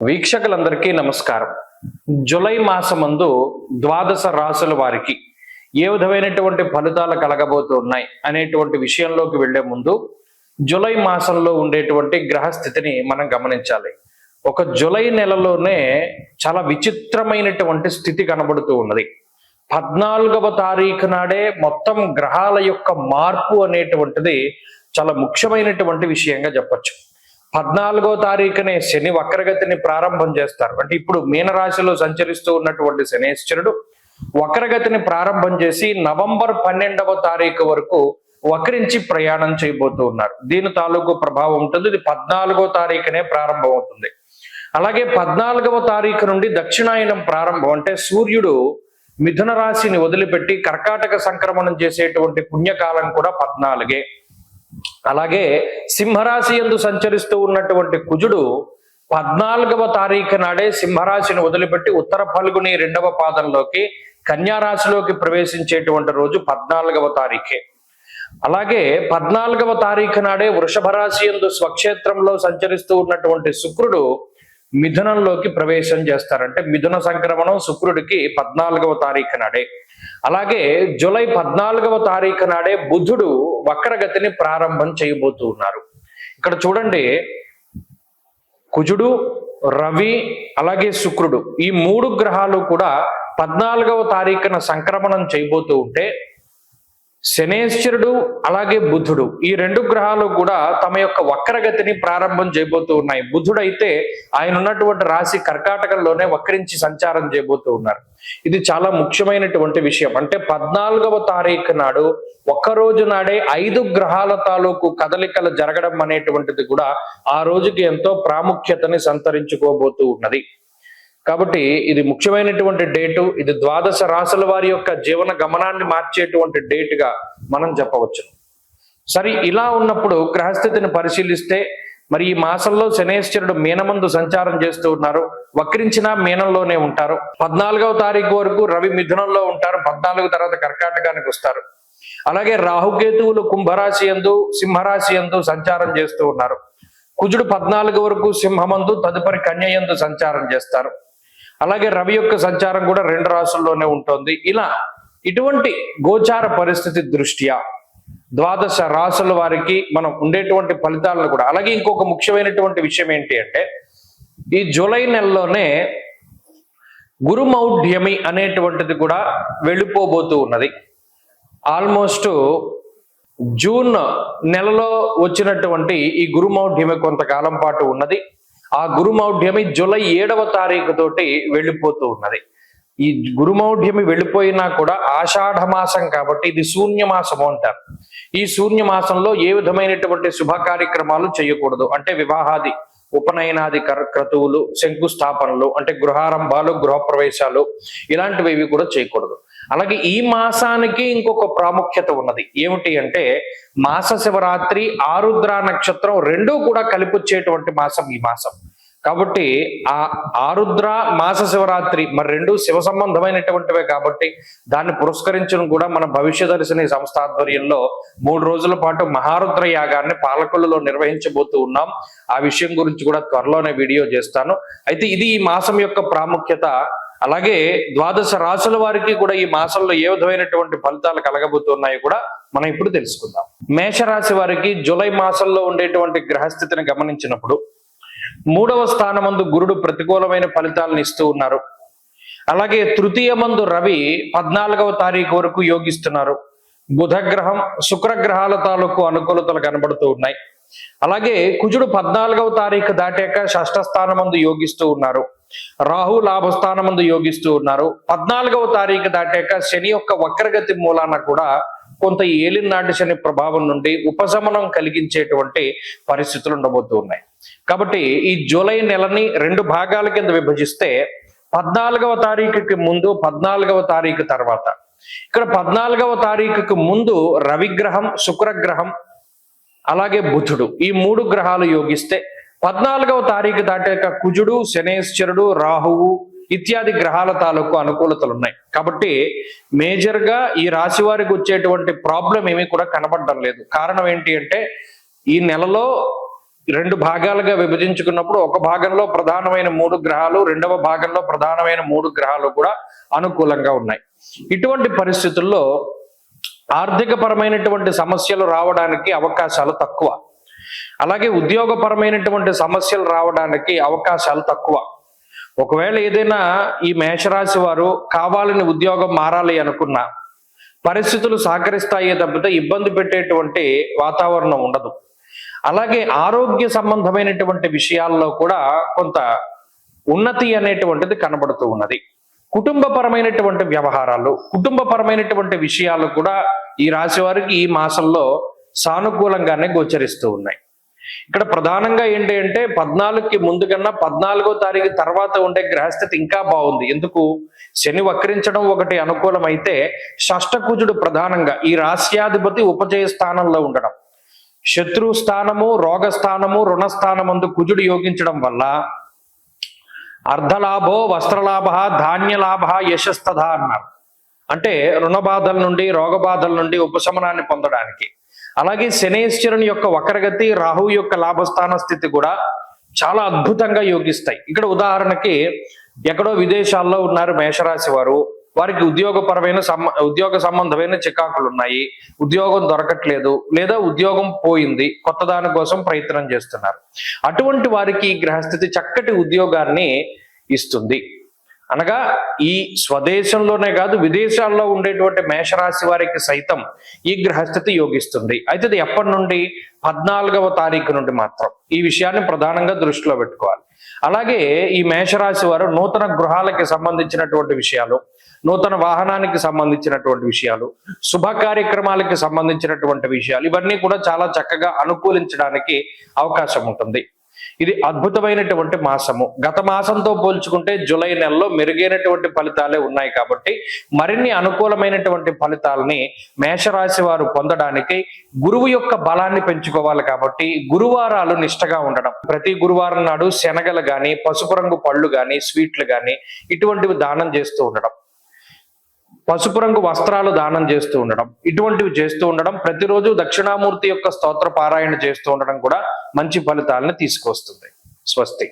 వీక్షకులందరికీ నమస్కారం. జూలై మాసమందు ద్వాదశ రాశుల వారికి ఏ విధమైనటువంటి ఫలితాలు కలగబోతున్నాయి అనేటువంటి విషయంలోకి వెళ్లే ముందు జూలై మాసంలో ఉండేటువంటి గ్రహస్థితిని మనం గమనించాలి. ఒక జూలై నెలలోనే చాలా విచిత్రమైనటువంటి స్థితి కనబడుతూ ఉన్నది. 14వ తారీఖు నాడే మొత్తం గ్రహాల యొక్క మార్పు అనేటువంటిది చాలా ముఖ్యమైనటువంటి విషయంగా చెప్పచ్చు. 14వ తారీఖునే శని వక్రగతిని ప్రారంభం చేస్తారు. అంటే ఇప్పుడు మీనరాశిలో సంచరిస్తూ ఉన్నటువంటి శనేశ్వరుడు వక్రగతిని ప్రారంభం చేసి నవంబర్ 12వ తారీఖు వరకు వక్రించి ప్రయాణం చేయబోతూ ఉన్నారు. దీని తాలూకు ప్రభావం ఉంటుంది. ఇది 14వ తారీఖునే ప్రారంభం అవుతుంది. అలాగే 14వ తారీఖు నుండి దక్షిణాయనం ప్రారంభం. అంటే సూర్యుడు మిథున రాశిని వదిలిపెట్టి కర్కాటక సంక్రమణం చేసేటువంటి పుణ్యకాలం కూడా 14. అలాగే సింహరాశి యందు సంచరిస్తూ ఉన్నటువంటి కుజుడు 14వ తారీఖు నాడే సింహరాశిని వదిలిపెట్టి ఉత్తర ఫల్గుని 2వ పాదంలోకి కన్యారాశిలోకి ప్రవేశించేటువంటి రోజు 14వ తారీఖే. అలాగే 14వ తారీఖు నాడే వృషభ రాశి యందు స్వక్షేత్రంలో సంచరిస్తూ ఉన్నటువంటి శుక్రుడు మిథునంలోకి ప్రవేశం చేస్తారంటే మిథున సంక్రమణం శుక్రుడికి 14వ తారీఖు నాడే. అలాగే జూలై 14వ తారీఖు నాడే బుధుడు వక్రగతిని ప్రారంభం చేయబోతూ ఉన్నారు. ఇక్కడ చూడండి, కుజుడు, రవి, అలాగే శుక్రుడు ఈ 3 గ్రహాలు కూడా 14వ తారీఖున సంక్రమణం చేయబోతూ ఉంటే శనేశ్వరుడు అలాగే బుధుడు ఈ 2 గ్రహాలు కూడా తమ యొక్క వక్రగతిని ప్రారంభం చేయబోతూ ఉన్నాయి. బుధుడు అయితే ఆయన ఉన్నటువంటి రాశి కర్కాటకంలోనే వక్రించి సంచారం చేయబోతూ ఉన్నారు. ఇది చాలా ముఖ్యమైనటువంటి విషయం. అంటే 14వ తారీఖు నాడు ఒక్కరోజు నాడే 5 గ్రహాల తాలూకు కదలికలు జరగడం అనేటువంటిది కూడా ఆ రోజుకి ఎంతో ప్రాముఖ్యతని సంతరించుకోబోతూ ఉన్నది. కాబట్టి ఇది ముఖ్యమైనటువంటి డేటు. ఇది ద్వాదశ రాశుల వారి యొక్క జీవన గమనాన్ని మార్చేటువంటి డేటుగా మనం చెప్పవచ్చు. సరే, ఇలా ఉన్నప్పుడు గ్రహస్థితిని పరిశీలిస్తే మరి ఈ మాసంలో శనేశ్వరుడు మీనమందు సంచారం చేస్తూ ఉన్నారు. వక్రించిన మీనంలోనే ఉంటారు. 14వ తారీఖు వరకు రవి మిథునంలో ఉంటారు. 14 తర్వాత కర్కాటకానికి వస్తారు. అలాగే రాహుకేతువులు కుంభరాశి యందు సింహరాశి యందు సంచారం చేస్తూ ఉన్నారు. కుజుడు 14 వరకు సింహమందు తదుపరి కన్య యందు సంచారం చేస్తారు. అలాగే రవి యొక్క సంచారం కూడా 2 రాశుల్లోనే ఉంటుంది. ఇటువంటి గోచార పరిస్థితి దృష్ట్యా ద్వాదశ రాశుల వారికి మనం ఉండేటువంటి ఫలితాలను కూడా అలాగే ఇంకొక ముఖ్యమైనటువంటి విషయం ఏంటి అంటే ఈ జూలై నెలలోనే గురుమౌఢ్యమి అనేటువంటిది కూడా వెళ్ళిపోబోతూ ఉన్నది. ఆల్మోస్ట్ జూన్ నెలలో వచ్చినటువంటి ఈ గురుమౌఢ్యమి కొంతకాలం పాటు ఉన్నది. ఆ గురుమౌఢ్యమి జూలై 7వ తారీఖు తోటి వెళ్ళిపోతూ ఉన్నది. ఈ గురుమౌఢ్యమి వెళ్ళిపోయినా కూడా ఆషాఢ మాసం కాబట్టి ఇది శూన్యమాసము అంటారు. ఈ శూన్యమాసంలో ఏ విధమైనటువంటి శుభ కార్యక్రమాలు చేయకూడదు. అంటే వివాహాది ఉపనయనాది క్రతువులు, శంకుస్థాపనలు అంటే గృహారంభాలు, గృహప్రవేశాలు ఇలాంటివి కూడా చేయకూడదు. అలాగే ఈ మాసానికి ఇంకొక ప్రాముఖ్యత ఉన్నది. ఏమిటి అంటే మాస శివరాత్రి, ఆరుద్ర నక్షత్రం 2 కూడా కలిపి వచ్చేటువంటి మాసం ఈ మాసం. కాబట్టి ఆ ఆరుద్ర మాస శివరాత్రి మరి 2 శివ సంబంధమైనటువంటివే కాబట్టి దాన్ని పురస్కరించడం కూడా మన భవిష్యదర్శిని సంస్థ ఆధ్వర్యంలో 3 రోజుల పాటు మహారుద్ర యాగాన్ని పాలకొల్లులో నిర్వహించబోతూ ఉన్నాం. ఆ విషయం గురించి కూడా త్వరలోనే వీడియో చేస్తాను. అయితే ఇది ఈ మాసం యొక్క ప్రాముఖ్యత. అలాగే ద్వాదశ రాశుల వారికి కూడా ఈ మాసంలో ఏ విధమైనటువంటి ఫలితాలు కలగబోతున్నాయో కూడా మనం ఇప్పుడు తెలుసుకుందాం. మేషరాశి వారికి జూలై మాసంలో ఉండేటువంటి గ్రహస్థితిని గమనించినప్పుడు 3వ స్థానమందు గురుడు ప్రతికూలమైన ఫలితాలను ఇస్తూ ఉన్నారు. అలాగే తృతీయమందు రవి 14వ తారీఖు వరకు యోగిస్తున్నారు. బుధగ్రహం, శుక్రగ్రహాల తాలూకు అనుకూలతలు కనబడుతూ ఉన్నాయి. అలాగే కుజుడు 14వ తారీఖు దాటాక షష్ఠ స్థానమందు యోగిస్తూ ఉన్నారు. రాహు లాభస్థానమందు యోగిస్తూ ఉన్నారు. 14వ తారీఖు దాటాక శని యొక్క వక్రగతి మూలాన కూడా కొంత ఏలినాటి శని ప్రభావం నుండి ఉపశమనం కలిగించేటువంటి పరిస్థితులు ఉండబోతూ ఉన్నాయి. కాబట్టి ఈ జూలై నెలని 2 భాగాల కింద విభజిస్తే 14వ తారీఖుకి ముందు, 14వ తారీఖు తర్వాత. ఇక్కడ 14వ తారీఖుకి ముందు రవిగ్రహం, శుక్రగ్రహం అలాగే బుధుడు ఈ 3 గ్రహాలు యోగిస్తే 14వ తారీఖు దాటాక కుజుడు, శనేశ్వరుడు, రాహువు ఇత్యాది గ్రహాల తాలూకు అనుకూలతలు ఉన్నాయి. కాబట్టి మేజర్ గా ఈ రాశి వారికి వచ్చేటువంటి ప్రాబ్లం ఏమీ కూడా కనబడడం లేదు. కారణం ఏంటి అంటే ఈ నెలలో రెండు భాగాలుగా విభజించుకున్నప్పుడు ఒక భాగంలో ప్రధానమైన 3 గ్రహాలు, రెండవ భాగంలో ప్రధానమైన 3 గ్రహాలు కూడా అనుకూలంగా ఉన్నాయి. ఇటువంటి పరిస్థితుల్లో ఆర్థిక పరమైనటువంటి సమస్యలు రావడానికి అవకాశాలు తక్కువ. అలాగే ఉద్యోగపరమైనటువంటి సమస్యలు రావడానికి అవకాశాలు తక్కువ. ఒకవేళ ఏదైనా ఈ మేషరాశి వారు కావాలని ఉద్యోగం మారాలి అనుకున్నా పరిస్థితులు సహకరిస్తాయే తప్పితే ఇబ్బంది పెట్టేటువంటి వాతావరణం ఉండదు. అలాగే ఆరోగ్య సంబంధమైనటువంటి విషయాల్లో కూడా కొంత ఉన్నతి అనేటువంటిది కనబడుతూ ఉన్నది. కుటుంబపరమైనటువంటి వ్యవహారాలు, కుటుంబపరమైనటువంటి విషయాలు కూడా ఈ రాశి వారికి ఈ మాసంలో సానుకూలంగానే గోచరిస్తూ ఉన్నాయి. ఇక్కడ ప్రధానంగా ఏంటి అంటే 14కి ముందు కన్నా 14వ తారీఖు తర్వాత ఉండే గ్రహస్థితి ఇంకా బాగుంది. ఎందుకు? శని వక్రించడం ఒకటి అనుకూలమైతే షష్ఠకుజుడు ప్రధానంగా ఈ రాశ్యాధిపతి ఉపజయ స్థానంలో ఉండడం, శత్రు స్థానము, రోగ స్థానము, రుణస్థానమందు కుజుడు యోగించడం వల్ల అర్ధలాభో వస్త్రలాభ ధాన్యలాభ యశస్తథ అన్నారు. అంటే రుణ బాధల నుండి, రోగ బాధల నుండి ఉపశమనాన్ని పొందడానికి. అలాగే శనేశ్వరుని యొక్క వక్రగతి, రాహు యొక్క లాభస్థాన స్థితి కూడా చాలా అద్భుతంగా యోగిస్తాయి. ఇక్కడ ఉదాహరణకి ఎక్కడో విదేశాల్లో ఉన్నారు మేషరాశి వారు, వారికి ఉద్యోగ సంబంధమైన చికాకులు ఉన్నాయి, ఉద్యోగం దొరకట్లేదు, లేదా ఉద్యోగం పోయింది, కొత్త దాని కోసం ప్రయత్నం చేస్తున్నారు. అటువంటి వారికి ఈ గ్రహస్థితి చక్కటి ఉద్యోగాన్ని ఇస్తుంది. అనగా ఈ స్వదేశంలోనే కాదు విదేశాల్లో ఉండేటువంటి మేషరాశి వారికి సైతం ఈ గ్రహస్థితి యోగిస్తుంది. అయితే ఇది ఎప్పటి నుండి? 14వ తారీఖు నుండి మాత్రం. ఈ విషయాన్ని ప్రధానంగా దృష్టిలో పెట్టుకోవాలి. అలాగే ఈ మేషరాశి వారు నూతన గృహాలకి సంబంధించినటువంటి విషయాలు, నూతన వాహనానికి సంబంధించినటువంటి విషయాలు, శుభ కార్యక్రమాలకి సంబంధించినటువంటి విషయాలు, ఇవన్నీ కూడా చాలా చక్కగా అనుకూలించడానికి అవకాశం ఉంటుంది. ఇది అద్భుతమైనటువంటి మాసము. గత మాసంతో పోల్చుకుంటే జూలై నెలలో మెరుగైనటువంటి ఫలితాలే ఉన్నాయి. కాబట్టి మరిన్ని అనుకూలమైనటువంటి ఫలితాలని మేషరాశి వారు పొందడానికి గురువు యొక్క బలాన్ని పెంచుకోవాలి. కాబట్టి గురువారాలు నిష్టగా ఉండడం, ప్రతి గురువారం నాడు శనగలు గాని, పసుపు రంగు పళ్ళు గాని, స్వీట్లు గాని ఇటువంటివి దానం చేస్తూ ఉండడం, పసుపు రంగు వస్త్రాలు దానం చేస్తూ ఉండడం, ఇటువంటివి చేస్తూ ఉండడం, ప్రతిరోజు దక్షిణామూర్తి యొక్క స్తోత్ర పారాయణ చేస్తూ ఉండడం కూడా మంచి ఫలితాలను తీసుకొస్తుంది. స్వస్తి.